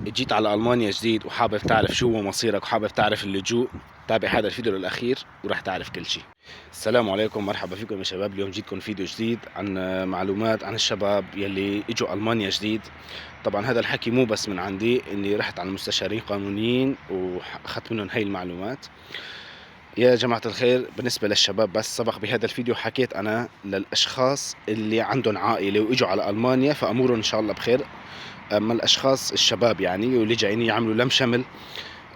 جيت على ألمانيا جديد وحابب تعرف شو هو مصيرك وحابب تعرف اللجوء، تابع هذا الفيديو للأخير ورح تعرف كل شيء. السلام عليكم، مرحبا فيكم يا شباب. اليوم جيتكم فيديو جديد عن معلومات عن الشباب يلي اجوا ألمانيا جديد. طبعا هذا الحكي مو بس من عندي، اني رحت على المستشارين قانونيين واخذت منهم هاي المعلومات. يا جماعة الخير، بالنسبة للشباب بس سبق بهذا الفيديو حكيت أنا للأشخاص اللي عندهم عائلة وإجوا على ألمانيا فأمورهم إن شاء الله بخير. أما الأشخاص الشباب يعني واللي جايين يعملوا لم شمل،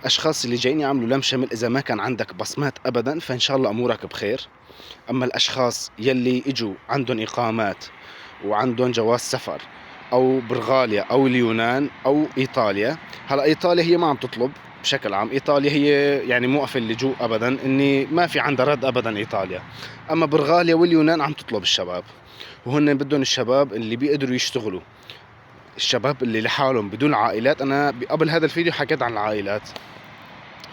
أشخاص اللي جايين يعملوا لم شمل إذا ما كان عندك بصمات أبدا فإن شاء الله أمورك بخير. أما الأشخاص يلي إجوا عندهم إقامات وعندهم جواز سفر أو برغاليا أو اليونان أو إيطاليا، هلا إيطاليا هي ما عم تطلب بشكل عام، إيطاليا هي يعني موقف اللجوء أبدا، إني ما في عندها رد أبدا إيطاليا. أما برغاليا واليونان عم تطلب الشباب، وهن بدهم الشباب اللي بيقدروا يشتغلوا، الشباب اللي لحالهم بدون عائلات. أنا قبل هذا الفيديو حكيت عن العائلات،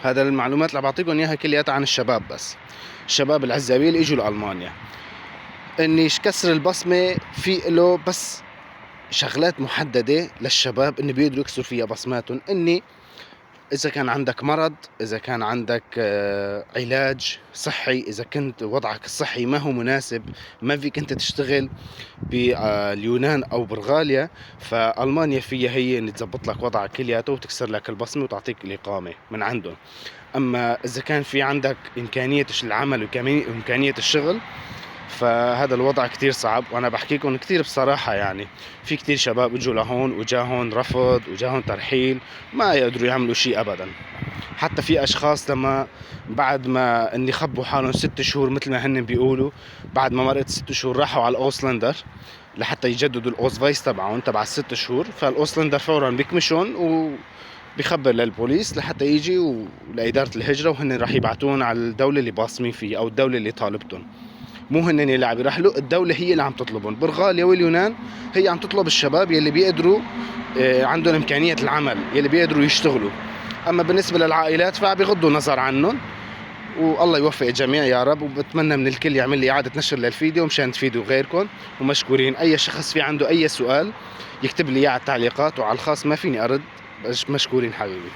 هذا المعلومات اللي بعطيكم إياها كلياتها عن الشباب بس. الشباب العزابية اللي إجوا لألمانيا، إني كسر البصمة في له بس شغلات محددة للشباب إني بيقدروا يكسروا فيها بصماتهم. إني إذا كان عندك مرض، إذا كان عندك علاج صحي، إذا كنت وضعك الصحي ما هو مناسب، ما فيك أنت تشتغل باليونان أو برغاليا، فألمانيا فيها هي إن تزبط لك وضعك كلياته وتكسر لك البصمة وتعطيك الإقامة من عندهم. أما إذا كان في عندك إمكانية العمل وإمكانية الشغل فهذا الوضع كتير صعب. وانا بحكيكم كتير بصراحة، يعني في كتير شباب اجوا لهون وجاهون رفض وجاهون ترحيل، ما يقدروا يعملوا شيء ابدا. حتى في اشخاص لما بعد ما اني خبوا حالهم 6 شهور مثل ما هن بيقولوا، بعد ما مرقت 6 شهور راحوا على الاوسلندر لحتى يجددوا الاوزفايس تبعهم تبع ال6 شهور، فالاوسلندر فورا بيكمشون بيخبر للبوليس لحتى يجي ولإدارة الهجرة، وهن راح يبعتون على الدولة اللي باصمين فيها أو الدولة اللي طالبتهم. مو هن اللي عم يرحلوا، الدولة هي اللي عم تطلبهم. برغاليا واليونان هي عم تطلب الشباب يلي بيقدروا عندهم إمكانية العمل، يلي بيقدروا يشتغلوا. أما بالنسبة للعائلات فبيغضوا نظر عنهم، والله يوفق الجميع يا رب. وبتمنى من الكل يعمل لي إعادة نشر للفيديو مشان تفيدوا غيركم. ومشكورين. أي شخص في عنده أي سؤال يكتب لي إياه على التعليقات، وعلى الخاص ما فيني أرد، بس مشكورين حبيبي.